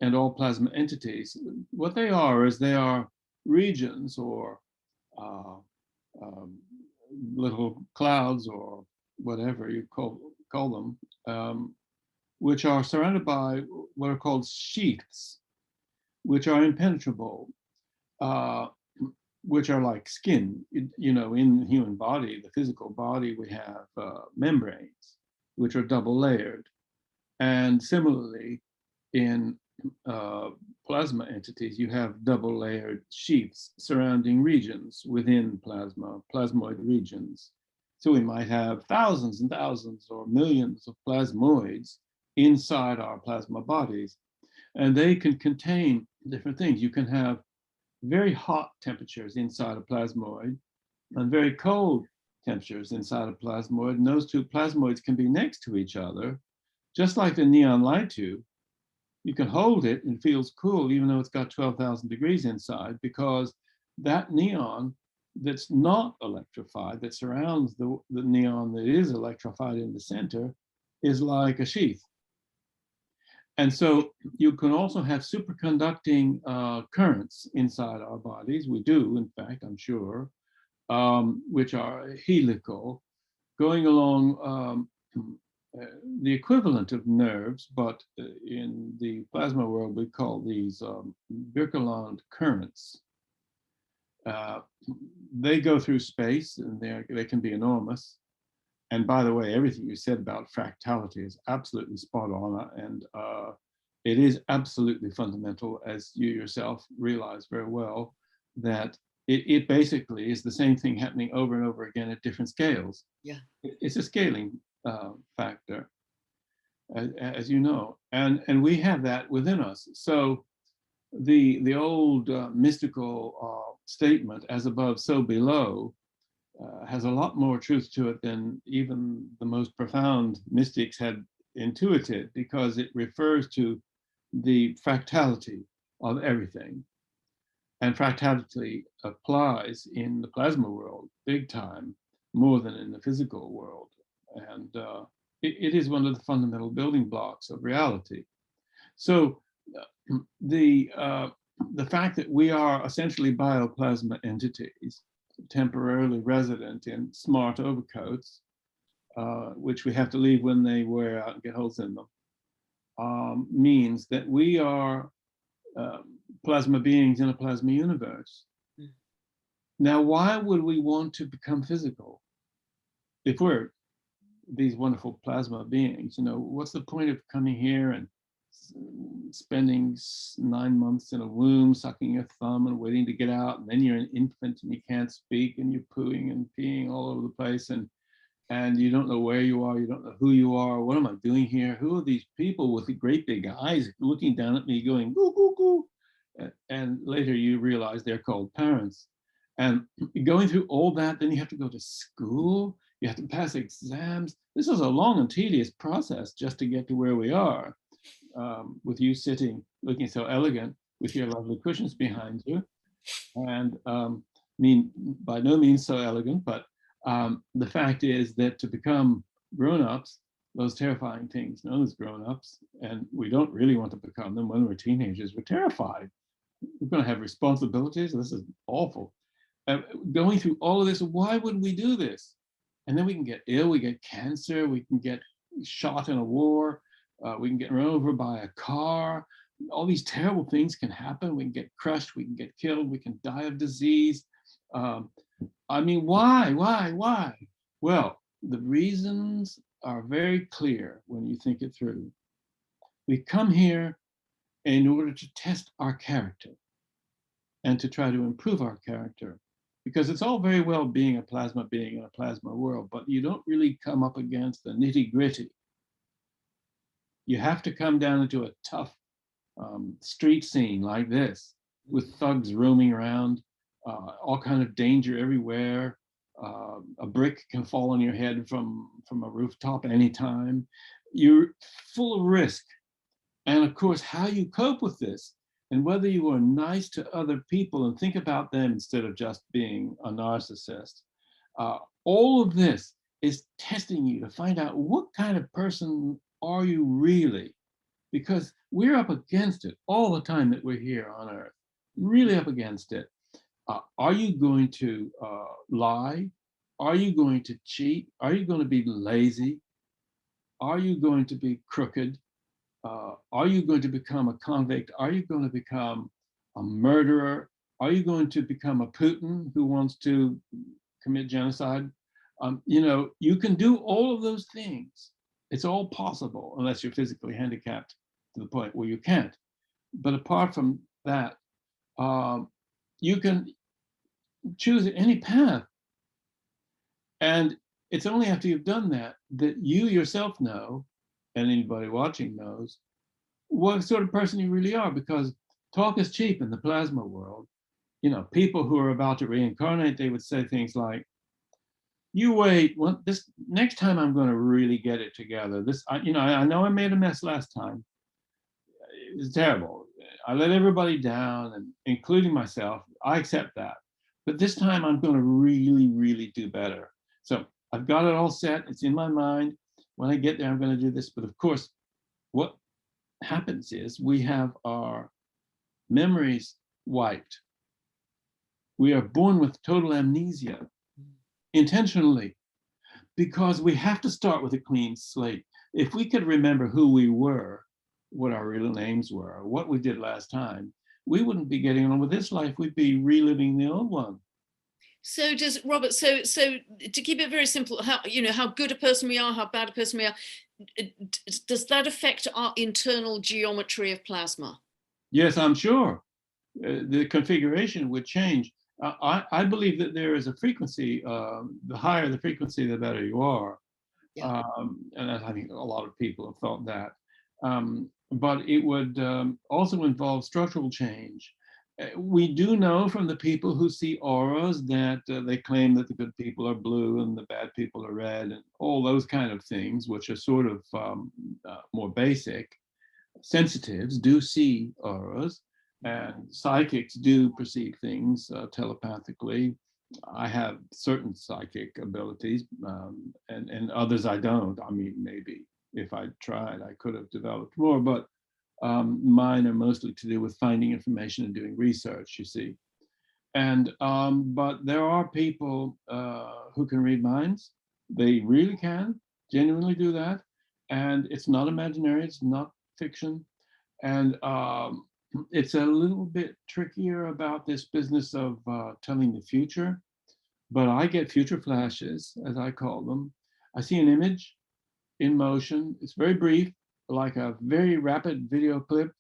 and all plasma entities. What they are is they are regions or little clouds or whatever you call them, which are surrounded by what are called sheaths, which are impenetrable, which are like skin. You know, in the human body, the physical body, we have membranes, which are double layered. And similarly, in plasma entities, you have double layered sheaths surrounding regions within plasma, plasmoid regions. So we might have thousands and thousands or millions of plasmoids inside our plasma bodies, and they can contain different things. You can have very hot temperatures inside a plasmoid and very cold temperatures inside a plasmoid, and those two plasmoids can be next to each other, just like the neon light tube. You can hold it and it feels cool even though it's got 12,000 degrees inside, because that neon that's not electrified, that surrounds the neon that is electrified in the center, is like a sheath. And so you can also have superconducting currents inside our bodies. We do, in fact, I'm sure, which are helical, going along the equivalent of nerves, but in the plasma world, we call these Birkeland currents. They go through space and they can be enormous. And by the way, everything you said about fractality is absolutely spot on. And it is absolutely fundamental, as you yourself realize very well, that it basically is the same thing happening over and over again at different scales. Yeah. It's a scaling factor, as you know, and we have that within us. So the old mystical statement, as above, so below, has a lot more truth to it than even the most profound mystics had intuited, because it refers to the fractality of everything. And fractality applies in the plasma world big time, more than in the physical world. And it is one of the fundamental building blocks of reality. So the fact that we are essentially bioplasma entities, temporarily resident in smart overcoats, which we have to leave when they wear out and get holes in them, means that we are plasma beings in a plasma universe. Mm. Now, why would we want to become physical if we're these wonderful plasma beings? You know, what's the point of coming here and spending 9 months in a womb, sucking your thumb and waiting to get out, and then you're an infant and you can't speak and you're pooing and peeing all over the place, and you don't know where you are, you don't know who you are. What am I doing here? Who are these people with the great big eyes looking down at me going, goo, goo, goo? And later you realize they're called parents. And going through all that, then you have to go to school, you have to pass exams. This is a long and tedious process just to get to where we are, with you sitting, looking so elegant with your lovely cushions behind you. And by no means so elegant, but the fact is that to become grown-ups, those terrifying things known as grown-ups, and we don't really want to become them when we're teenagers, we're terrified. We're going to have responsibilities. This is awful. Going through all of this, why would we do this? And then we can get ill, we get cancer, we can get shot in a war, we can get run over by a car. All these terrible things can happen. We can get crushed, we can get killed, we can die of disease. I mean, why? Well, the reasons are very clear when you think it through. We come here in order to test our character and to try to improve our character. Because it's all very well being a plasma being in a plasma world, but you don't really come up against the nitty-gritty. You have to come down into a tough street scene like this, with thugs roaming around, all kind of danger everywhere. A brick can fall on your head from a rooftop anytime. You're full of risk. And of course, how you cope with this, and whether you are nice to other people and think about them instead of just being a narcissist, all of this is testing you to find out what kind of person are you really? Because we're up against it all the time that we're here on Earth, really up against it. Are you going to lie? Are you going to cheat? Are you going to be lazy? Are you going to be crooked? Are you going to become a convict? Are you going to become a murderer? Are you going to become a Putin who wants to commit genocide? You know, you can do all of those things. It's all possible unless you're physically handicapped to the point where you can't. But apart from that, you can choose any path. And it's only after you've done that that you yourself know, and anybody watching knows, what sort of person you really are, because talk is cheap in the plasma world. You know, people who are about to reincarnate, they would say things like, you wait, well, this next time I'm going to really get it together. I know I made a mess last time. It was terrible. I let everybody down, and including myself. I accept that. But this time I'm going to really, really do better. So I've got it all set. It's in my mind. When I get there, I'm going to do this. But of course, what happens is we have our memories wiped. We are born with total amnesia, intentionally, because we have to start with a clean slate. If we could remember who we were, what our real names were, what we did last time, we wouldn't be getting on with this life. We'd be reliving the old one. So does Robert, so to keep it very simple, how good a person we are, how bad a person we are, does that affect our internal geometry of plasma? Yes, I'm sure. The configuration would change. I believe that there is a frequency, the higher the frequency, the better you are. Yeah. And I think a lot of people have thought that. But it would also involve structural change. We do know from the people who see auras that they claim that the good people are blue and the bad people are red, and all those kind of things, which are sort of more basic. Sensitives do see auras, and psychics do perceive things telepathically. I have certain psychic abilities, and others I don't. I mean, maybe if I tried, I could have developed more. But Mine are mostly to do with finding information and doing research, you see. And but there are people who can read minds. They really can genuinely do that. And it's not imaginary, it's not fiction. And it's a little bit trickier about this business of telling the future. But I get future flashes, as I call them. I see an image in motion. It's very brief, like a very rapid video clip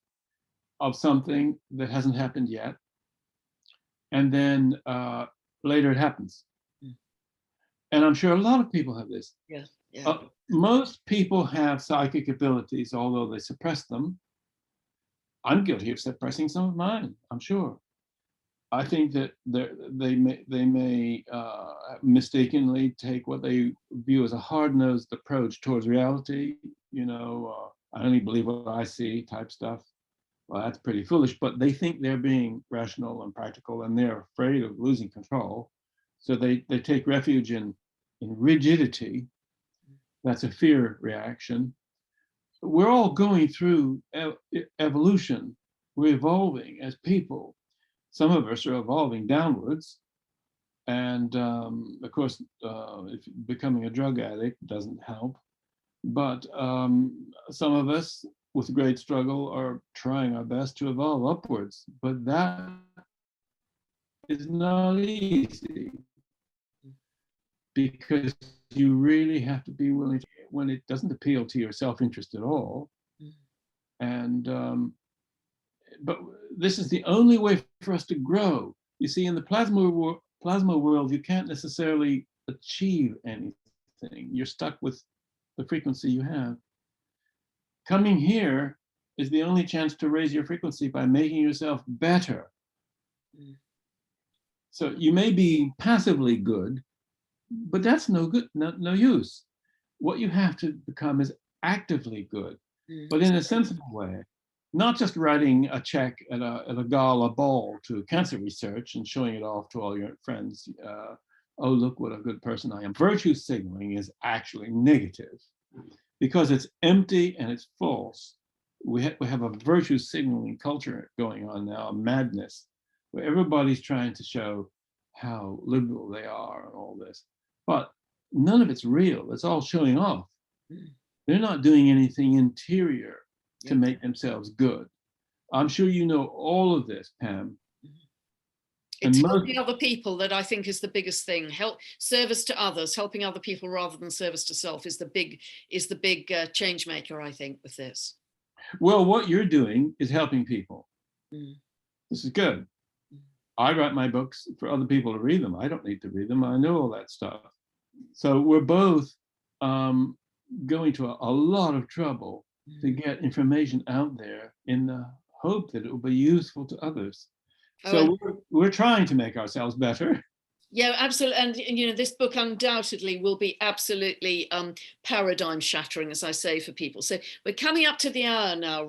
of something that hasn't happened yet. And then later it happens. Mm. And I'm sure a lot of people have this. Yeah, yeah. Most people have psychic abilities, although they suppress them. I'm guilty of suppressing some of mine, I'm sure. I think that they may mistakenly take what they view as a hard-nosed approach towards reality. You know, I only believe what I see type stuff. Well, that's pretty foolish, but they think they're being rational and practical, and they're afraid of losing control. So they take refuge in rigidity. That's a fear reaction. We're all going through evolution. We're evolving as people. Some of us are evolving downwards. And of course, if becoming a drug addict doesn't help. But some of us, with great struggle, are trying our best to evolve upwards. But that is not easy, because you really have to be willing to, when it doesn't appeal to your self-interest at all. And but this is the only way for us to grow. You see, in the plasma world, you can't necessarily achieve anything. You're stuck with the frequency you have. Coming here is the only chance to raise your frequency by making yourself better. So you may be passively good, but that's no good, no use. What you have to become is actively good, but in a sensible way. Not just writing a check at a gala ball to cancer research and showing it off to all your friends. Oh, look what a good person I am. Virtue signaling is actually negative because it's empty and it's false. We have a virtue signaling culture going on now, a madness, where everybody's trying to show how liberal they are and all this. But none of it's real. It's all showing off. They're not doing anything interior to make themselves good. I'm sure you know all of this, Pam. It's helping other people that I think is the biggest thing. Service to others, helping other people rather than service to self is the big change maker, I think, with this. Well, what you're doing is helping people. This is good. I write my books for other people to read them. I don't need to read them. I know all that stuff. So we're both going to a lot of trouble to get information out there in the hope that it will be useful to others. So we're trying to make ourselves better. Yeah, absolutely. And you know, this book undoubtedly will be absolutely paradigm shattering, as I say, for people. So we're coming up to the hour now,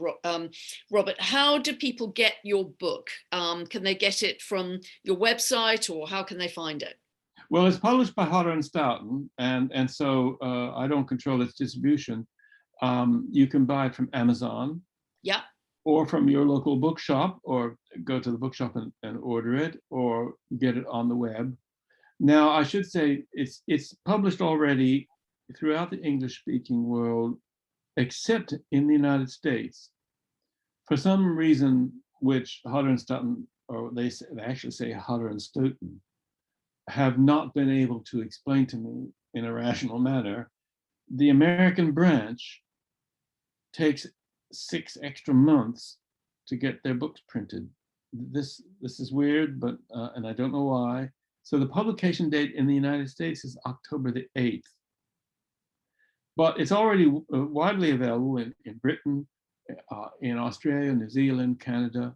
Robert. How do people get your book? Can they get it from your website, or how can they find it? Well, it's published by Hodder and Stoughton, and so I don't control its distribution. You can buy it from Amazon. Yeah. Or from your local bookshop, or go to the bookshop and order it, or get it on the web. Now, I should say it's published already throughout the English-speaking world, except in the United States. For some reason, which Hodder and Stoughton, or they actually say Hodder and Stoughton, have not been able to explain to me in a rational manner, the American branch takes 6 extra months to get their books printed. This is weird, but and I don't know why. So the publication date in the United States is October the 8th. But it's already widely available in Britain, in Australia, New Zealand, Canada.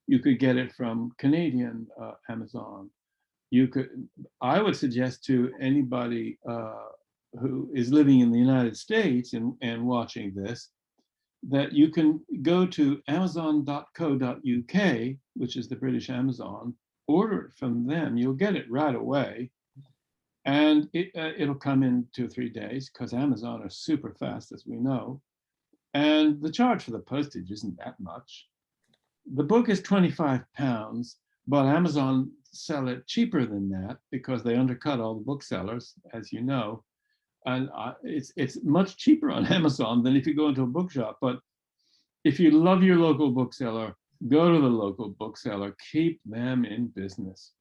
You could get it from Canadian Amazon. I would suggest to anybody who is living in the United States and watching this, that you can go to amazon.co.uk, which is the British Amazon, order it from them. You'll get it right away. And it'll come in 2 or 3 days, because Amazon are super fast, as we know. And the charge for the postage isn't that much. The book is £25, but Amazon sell it cheaper than that because they undercut all the booksellers, as you know. And it's much cheaper on Amazon than if you go into a bookshop. But if you love your local bookseller, go to the local bookseller. Keep them in business.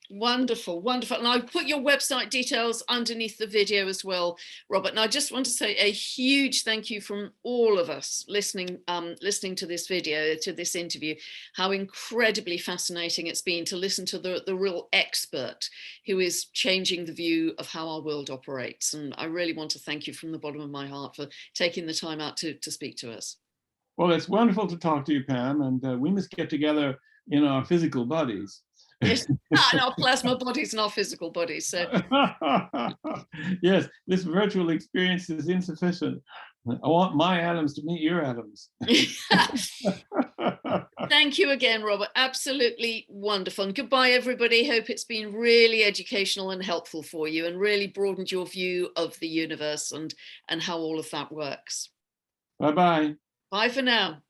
Wonderful, wonderful. And I've put your website details underneath the video as well, Robert. And I just want to say a huge thank you from all of us listening to this video, to this interview, how incredibly fascinating it's been to listen to the real expert who is changing the view of how our world operates. And I really want to thank you from the bottom of my heart for taking the time out to speak to us. Well, it's wonderful to talk to you, Pam, and we must get together in our physical bodies. Yes, and our plasma bodies and our physical bodies. So yes, this virtual experience is insufficient. I want my atoms to meet your atoms. Thank you again, Robert. Absolutely wonderful. And goodbye, everybody. Hope it's been really educational and helpful for you and really broadened your view of the universe and how all of that works. Bye-bye. Bye for now.